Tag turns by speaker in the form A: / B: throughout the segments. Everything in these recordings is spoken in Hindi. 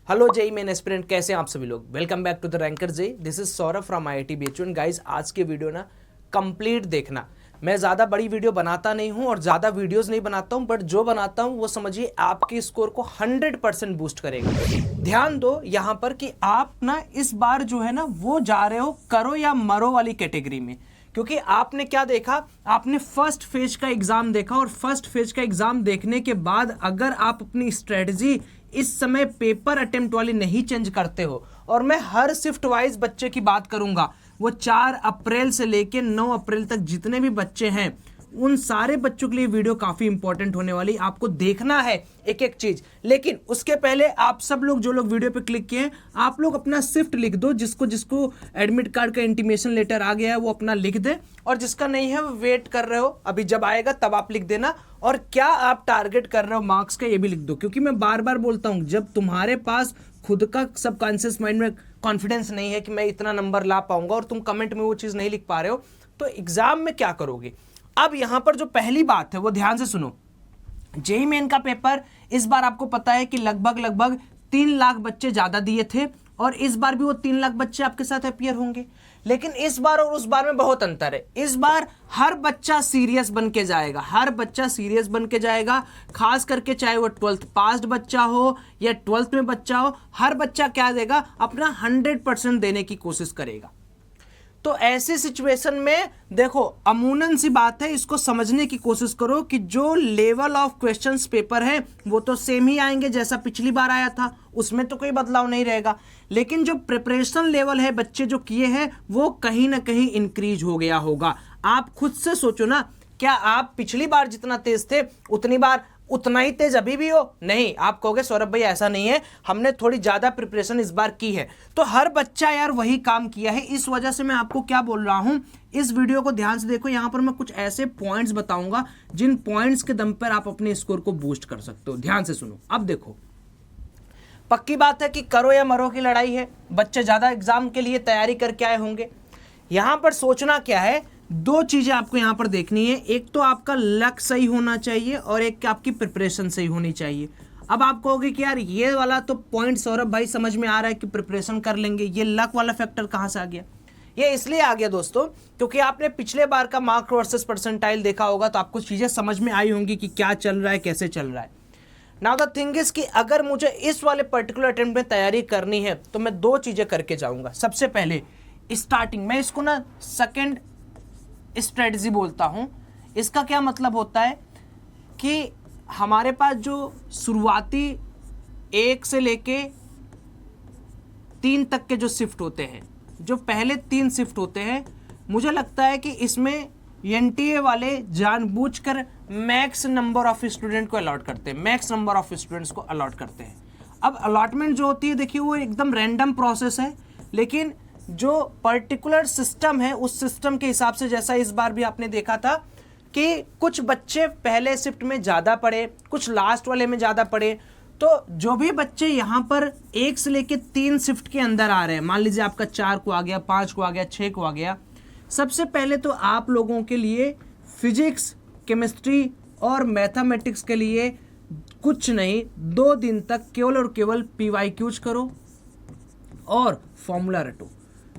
A: हेलो जेई मेन एस्पिरेंट, कैसे हैं आप सभी लोग। Welcome back to the ranker JEE. This is Saurabh from IIT BHU। And guys, आज के वीडियो ना कंप्लीट देखना। मैं ज़्यादा बड़ी वीडियो बनाता नहीं हूं और ज़्यादा वीडियोस नहीं बनाता हूं, बट जो बनाता हूं वो समझिए आपके स्कोर को 100% बूस्ट करेगा। ध्यान दो यहां पर कि आप ना इस बार जो है ना वो जा रहे हो करो या मरो वाली कैटेगरी में, क्योंकि आपने क्या देखा, आपने फर्स्ट फेज का एग्जाम देखा और फर्स्ट फेज का एग्जाम देखने के बाद अगर आप अपनी स्ट्रेटजी इस समय पेपर अटेम्प्ट वाली नहीं चेंज करते हो, और मैं हर शिफ्ट वाइज बच्चे की बात करूंगा, वो 4 अप्रैल से लेकर 9 अप्रैल तक जितने भी बच्चे हैं उन सारे बच्चों के लिए वीडियो काफी इंपॉर्टेंट होने वाली। आपको देखना है एक एक चीज, लेकिन उसके पहले आप सब लोग जो लोग वीडियो पे क्लिक किए हैं, आप लोग अपना शिफ्ट लिख दो। जिसको जिसको एडमिट कार्ड का इंटीमेशन लेटर आ गया है वो अपना लिख दे, और जिसका नहीं है वो वेट कर रहे हो, अभी जब आएगा तब आप लिख देना। और क्या आप टारगेट कर रहे हो मार्क्स का ये भी लिख दो, क्योंकि मैं बार बार बोलता हूं, जब तुम्हारे पास खुद का सबकॉन्शियस माइंड में कॉन्फिडेंस नहीं है कि मैं इतना नंबर ला पाऊंगा, और तुम कमेंट में वो चीज नहीं लिख पा रहे हो, तो एग्जाम में क्या करोगे। अब यहां पर जो पहली बात है वो ध्यान से सुनो। जेईई मेन का पेपर इस बार आपको पता है कि लगभग 3 लाख बच्चे ज्यादा दिए थे, और इस बार भी वो 3 लाख बच्चे आपके साथ अपीयर होंगे। लेकिन इस बार और उस बार में बहुत अंतर है। इस बार हर बच्चा सीरियस बन के जाएगा, हर बच्चा सीरियस बन के जाएगा, खास करके चाहे वो 12th पास्ड बच्चा हो या 12th में बच्चा हो, हर बच्चा क्या देगा, अपना 100% देने की कोशिश करेगा। तो ऐसी सिचुएशन में देखो, अमूनन सी बात है, इसको समझने की कोशिश करो कि जो लेवल ऑफ क्वेश्चंस पेपर है वो तो सेम ही आएंगे जैसा पिछली बार आया था, उसमें तो कोई बदलाव नहीं रहेगा। लेकिन जो प्रिपरेशन लेवल है बच्चे जो किए हैं वो कहीं ना कहीं इंक्रीज हो गया होगा। आप खुद से सोचो ना, क्या आप पिछली बार जितना तेज थे उतनी बार उतना ही तेज अभी भी हो? नहीं। आप कहोगे सौरभ भाई ऐसा नहीं है, हमने थोड़ी ज्यादा प्रिपरेशन इस बार की है। तो हर बच्चा यार वही काम किया है, इस वजह से मैं आपको क्या बोल रहा हूं, इस वीडियो को ध्यान से देखो। यहां पर मैं कुछ ऐसे पॉइंट्स बताऊंगा जिन पॉइंट्स के दम पर आप अपने स्कोर को बूस्ट कर सकते हो। ध्यान से सुनो। अब देखो, पक्की बात है कि करो या मरो की लड़ाई है। बच्चे ज्यादा एग्जाम के लिए तैयारी करके आए होंगे। यहां पर सोचना क्या है, 2 चीजें आपको यहां पर देखनी है। एक तो आपका लक सही होना चाहिए और एक आपकी प्रिपरेशन सही होनी चाहिए। अब आप कहोगे कि यार ये वाला तो पॉइंट सौरभ भाई समझ में आ रहा है कि प्रिपरेशन कर लेंगे, ये लक वाला फैक्टर कहां से आ गया? ये इसलिए आ गया दोस्तों, क्योंकि आपने पिछले बार का मार्क वर्सेस परसेंटाइल देखा होगा, तो आपको चीजें समझ में आई होंगी कि क्या चल रहा है, कैसे चल रहा है। नाउ द थिंग इज कि अगर मुझे इस वाले पर्टिकुलर अटेम्प्ट में तैयारी करनी है तो मैं 2 चीजें करके जाऊंगा। सबसे पहले स्टार्टिंग, मैं इसको ना सेकंड स्ट्रेटजी बोलता हूं। इसका क्या मतलब होता है कि हमारे पास जो शुरुआती 1 से लेके 3 तक के जो शिफ्ट होते हैं, जो पहले 3 शिफ्ट होते हैं, मुझे लगता है कि इसमें एनटीए वाले जानबूझकर मैक्स नंबर ऑफ स्टूडेंट को अलॉट करते हैं, मैक्स नंबर ऑफ स्टूडेंट्स को अलॉट करते हैं। अब अलॉटमेंट जो होती है देखिए, वो एकदम रैंडम प्रोसेस है, लेकिन जो पर्टिकुलर सिस्टम है उस सिस्टम के हिसाब से, जैसा इस बार भी आपने देखा था कि कुछ बच्चे पहले शिफ्ट में ज़्यादा पढ़े, कुछ लास्ट वाले में ज़्यादा पढ़े। तो जो भी बच्चे यहाँ पर 1 से लेके 3 शिफ्ट के अंदर आ रहे हैं, मान लीजिए आपका 4 को आ गया, 5 को आ गया, 6 को आ गया, सबसे पहले तो आप लोगों के लिए फिजिक्स, केमिस्ट्री और मैथमेटिक्स के लिए कुछ नहीं, 2 दिन तक केवल और केवल PYQs करो और फॉर्मूला रटो।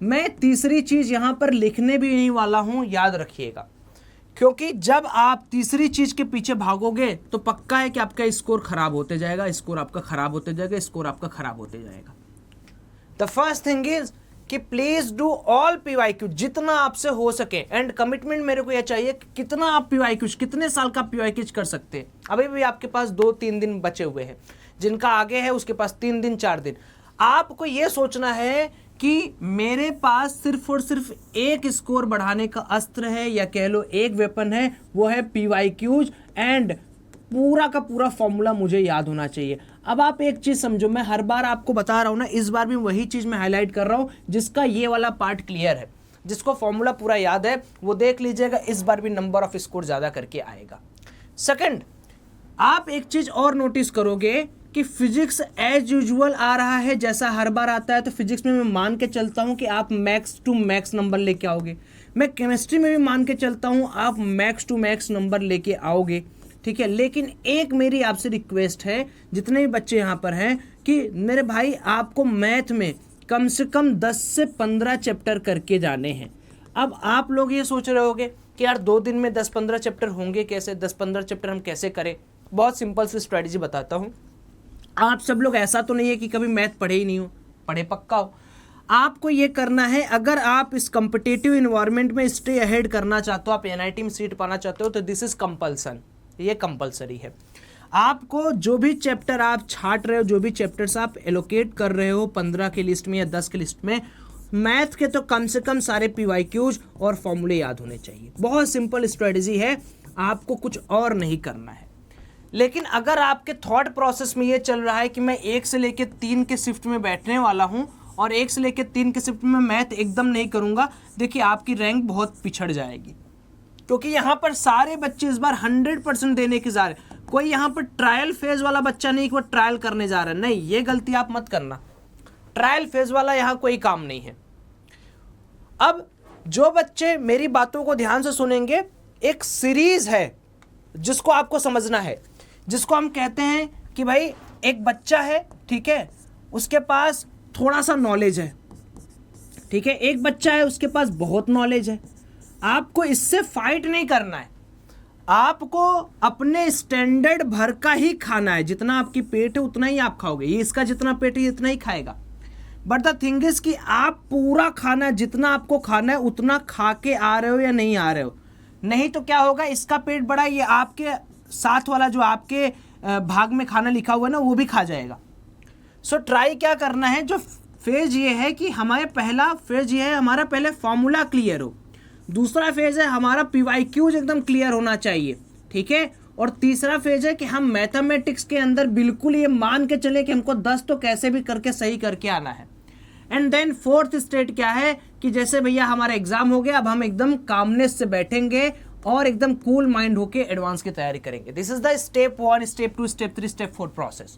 A: मैं तीसरी चीज यहां पर लिखने भी नहीं वाला हूं, याद रखिएगा, क्योंकि जब आप तीसरी चीज के पीछे भागोगे तो पक्का है कि आपका स्कोर खराब होते जाएगा, स्कोर आपका खराब होते जाएगा, स्कोर आपका खराब होते जाएगा। द फर्स्ट थिंग इज कि प्लीज डू ऑल PYQ जितना आपसे हो सके, एंड कमिटमेंट मेरे को यह चाहिए कि कितना आप PYQ, कितने साल का PYQ कर सकते हैं। अभी भी आपके पास 2-3 दिन बचे हुए हैं, जिनका आगे है उसके पास 3 दिन 4 दिन। आपको यह सोचना है कि मेरे पास सिर्फ और सिर्फ एक स्कोर बढ़ाने का अस्त्र है, या कह लो एक वेपन है, वो है PYQs, एंड पूरा का पूरा फॉर्मूला मुझे याद होना चाहिए। अब आप एक चीज समझो, मैं हर बार आपको बता रहा हूं ना, इस बार भी वही चीज मैं हाईलाइट कर रहा हूं, जिसका ये वाला पार्ट क्लियर है, जिसको फॉर्मूला पूरा याद है, वो देख लीजिएगा, इस बार भी नंबर ऑफ स्कोर ज्यादा करके आएगा। सेकंड, आप एक चीज और नोटिस करोगे कि फिजिक्स एज यूजुअल आ रहा है, जैसा हर बार आता है। तो फिजिक्स में मैं मान के चलता हूं कि आप मैक्स टू मैक्स नंबर लेके आओगे। मैं केमिस्ट्री में भी मान के चलता हूं आप मैक्स टू मैक्स नंबर लेके आओगे। ठीक है, लेकिन एक मेरी आपसे रिक्वेस्ट है, जितने भी बच्चे यहाँ पर हैं, कि मेरे भाई आपको मैथ में कम से कम 10 से 15 चैप्टर करके जाने हैं। अब आप लोग ये सोच रहे होगे कि यार 2 दिन में 10-15 चैप्टर होंगे कैसे, 10-15 चैप्टर हम कैसे करें। बहुत सिंपल सी स्ट्रेटजी बताता हूँ। आप सब लोग ऐसा तो नहीं है कि कभी मैथ पढ़े ही नहीं हो, पढ़े पक्का हो। आपको ये करना है, अगर आप इस कॉम्पिटिटिव इन्वायरमेंट में स्टे अहेड करना चाहते हो, आप एनआईटी में सीट पाना चाहते हो, तो दिस इज कंपल्सन, ये कंपलसरी है। आपको जो भी चैप्टर आप छाट रहे हो, जो भी चैप्टर्स आप एलोकेट कर रहे हो 15 के लिस्ट में या 10 के लिस्ट में, मैथ के तो कम से कम सारे पीवाईक्यूज और फॉर्मूले याद होने चाहिए। बहुत सिंपल स्ट्रेटजी है, आपको कुछ और नहीं करना है। लेकिन अगर आपके थॉट प्रोसेस में ये चल रहा है कि मैं 1 से लेकर 3 के शिफ्ट में बैठने वाला हूं और 1 से लेकर 3 के शिफ्ट में मैथ एकदम नहीं करूंगा, देखिए आपकी रैंक बहुत पिछड़ जाएगी। क्योंकि यहाँ पर सारे बच्चे इस बार 100% देने के जा रहे हैं। कोई यहाँ पर ट्रायल फेज वाला बच्चा नहीं कि वो ट्रायल करने जा रहा है, नहीं, ये गलती आप मत करना। ट्रायल फेज वाला यहाँ कोई काम नहीं है। अब जो बच्चे मेरी बातों को ध्यान से सुनेंगे, एक सीरीज है जिसको आपको समझना है, जिसको हम कहते हैं कि भाई एक बच्चा है, ठीक है, उसके पास थोड़ा सा नॉलेज है, ठीक है, एक बच्चा है उसके पास बहुत नॉलेज है। आपको इससे फाइट नहीं करना है, आपको अपने स्टैंडर्ड भर का ही खाना है। जितना आपकी पेट है उतना ही आप खाओगे, ये इसका जितना पेट है इतना ही खाएगा। बट द थिंग इज कि आप पूरा खाना, जितना आपको खाना है उतना खा के आ रहे हो या नहीं आ रहे हो। नहीं तो क्या होगा, इसका पेट बड़ा, ये आपके साथ वाला जो आपके भाग में खाना लिखा हुआ है ना, वो भी खा जाएगा। सो ट्राई क्या करना है, जो फेज ये है कि हमारे पहला फेज ये है, हमारा पहले फॉर्मूला क्लियर हो। दूसरा फेज है हमारा पीवाईक्यूज एकदम क्लियर होना चाहिए, ठीक है। और तीसरा फेज है कि हम मैथमेटिक्स के अंदर बिल्कुल ये मान के चले कि हमको 10 तो कैसे भी करके सही करके आना है। एंड देन फोर्थ स्टेट क्या है कि जैसे भैया हमारा एग्जाम हो गया, अब हम एकदम कामनेस से बैठेंगे और एकदम कूल माइंड होके एडवांस की तैयारी करेंगे। This is the step 1, step 2, step 3, step 4 process.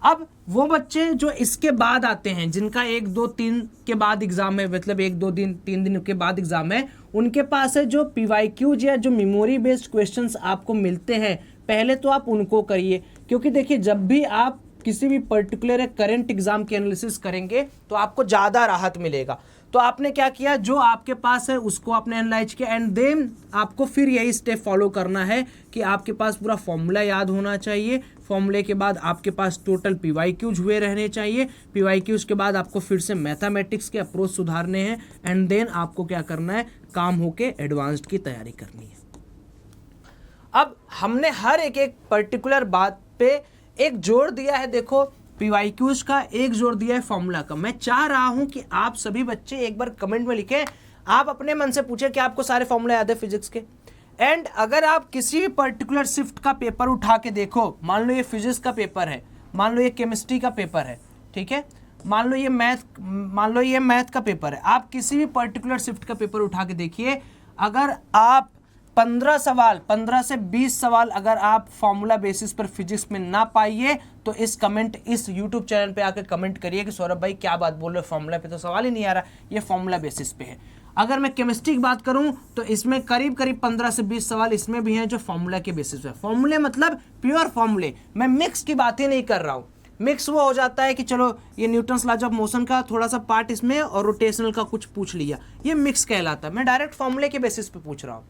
A: अब वो बच्चे जो इसके बाद आते हैं, जिनका 1, 2, 3 के बाद एग्जाम है, मतलब 1, 2 दिन 3 दिन के बाद एग्जाम है, उनके पास है जो पीवाईक्यूज या जो मेमोरी बेस्ड क्वेश्चंस आपको मिलते हैं, पहले तो आप उनको करिए। क्योंकि देखिए, जब भी आप किसी भी पर्टिकुलर करंट एग्जाम की एनालिसिस करेंगे तो आपको ज़्यादा राहत मिलेगा। तो आपने क्या किया, जो आपके पास है उसको आपने एनालाइज किया, एंड देन आपको फिर यही स्टेप फॉलो करना है कि आपके पास पूरा फॉर्मूला याद होना चाहिए। फॉर्मूले के बाद आपके पास टोटल पीवाईक्यूज हुए रहने चाहिए। पीवाईक्यूज के बाद आपको फिर से मैथमेटिक्स के अप्रोच सुधारने हैं, एंड देन आपको क्या करना है, काम होके एडवांस्ड की तैयारी करनी है। अब हमने हर एक पर्टिकुलर बात पे एक जोर दिया है। देखो, पीवाईक्यूज का एक जोर दिया है फॉर्मूला का। मैं चाह रहा हूं कि आप सभी बच्चे एक बार कमेंट में लिखें, आप अपने मन से पूछें कि आपको सारे फॉर्मूले याद है फिजिक्स के। एंड अगर आप किसी भी पर्टिकुलर शिफ्ट का पेपर उठा के देखो, मान लो ये फिजिक्स का पेपर है, मान लो ये केमिस्ट्री का पेपर है, ठीक है, मान लो ये मैथ का पेपर है, आप किसी भी पर्टिकुलर शिफ्ट का पेपर उठा के देखिए, अगर आप 15 से 20 सवाल अगर आप फॉर्मूला बेसिस पर फिजिक्स में ना पाइए, तो इस यूट्यूब चैनल पे आकर कमेंट करिए कि सौरभ भाई क्या बात बोल रहे हो, फॉर्मूला पे तो सवाल ही नहीं आ रहा, ये फॉर्मूला बेसिस पे है। अगर मैं केमिस्ट्री की बात करूं तो इसमें करीब 15 से 20 सवाल इसमें भी हैं जो फॉर्मूला के बेसिस पे। फॉर्मूले मतलब प्योर फॉर्मूले, मैं मिक्स की बातें नहीं कर रहा हूं। मिक्स वो हो जाता है कि चलो ये न्यूटन्स लॉज ऑफ मोशन का थोड़ा सा पार्ट इसमें और रोटेशनल का कुछ पूछ लिया, ये मिक्स कहलाता है। मैं डायरेक्ट फॉर्मूले के बेसिस पे पूछ रहा हूँ।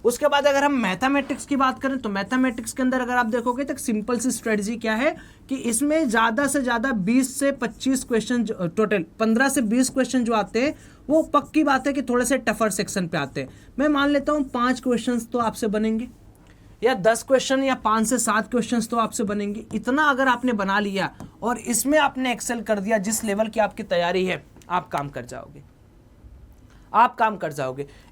A: उसके बाद अगर हम मैथमेटिक्स की बात करें तो मैथमेटिक्स के अंदर अगर आप देखोगे तो सिंपल सी स्ट्रेटजी क्या है कि इसमें ज़्यादा से ज़्यादा 20 से 25 क्वेश्चन, टोटल 15 से 20 क्वेश्चन जो आते हैं वो पक्की बात है कि थोड़े से टफर सेक्शन पे आते हैं। मैं मान लेता हूँ 5 क्वेश्चन तो आपसे बनेंगे, या 10 क्वेश्चन या 5 से 7 क्वेश्चन तो आपसे बनेंगे। इतना अगर आपने बना लिया और इसमें आपने एक्सेल कर दिया, जिस लेवल की आपकी तैयारी है, आप काम कर जाओगे।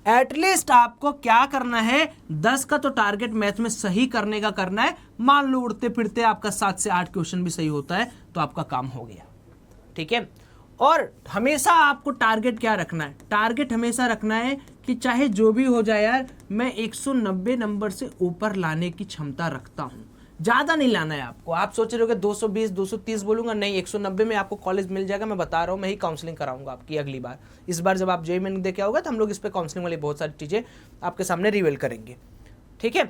A: एटलीस्ट आपको क्या करना है, 10 का तो टारगेट मैथ में सही करने का करना है। मान लो उड़ते फिरते आपका 7 से 8 क्वेश्चन भी सही होता है तो आपका काम हो गया, ठीक है। और हमेशा आपको टारगेट क्या रखना है, टारगेट हमेशा रखना है कि चाहे जो भी हो जाए यार, मैं 190 नंबर से ऊपर लाने की क्षमता रखता हूं। ज़्यादा नहीं लाना है आपको। आप सोच रहे हो कि 220 230 बोलूंगा, नहीं, 190 में आपको कॉलेज मिल जाएगा। मैं बता रहा हूँ, मैं ही काउंसलिंग कराऊंगा आपकी अगली बार। इस बार जब आप जेईई मेन दे के आओगे तो हम लोग इस पर काउंसलिंग वाली बहुत सारी चीज़ें आपके सामने रिवील करेंगे, ठीक है।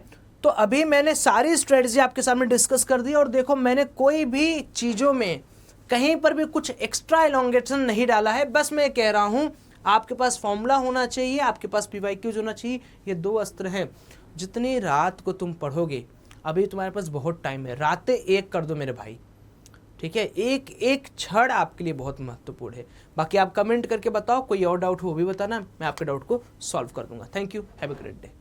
A: तो अभी मैंने सारी स्ट्रेटजी आपके सामने डिस्कस कर दी, और देखो मैंने कोई भी चीज़ों में कहीं पर भी कुछ एक्स्ट्रा एलोंगेशन नहीं डाला है। बस मैं कह रहा हूं आपके पास फॉर्मूला होना चाहिए, आपके पास PYQs होना चाहिए। ये 2 अस्त्र हैं। जितनी रात को तुम पढ़ोगे, अभी तुम्हारे पास बहुत टाइम है, रातें 1 कर दो मेरे भाई, ठीक है। एक एक क्षण आपके लिए बहुत महत्वपूर्ण है। बाकी आप कमेंट करके बताओ, कोई और डाउट हो वो भी बताना, मैं आपके डाउट को सॉल्व कर दूंगा। Thank you, have a great day.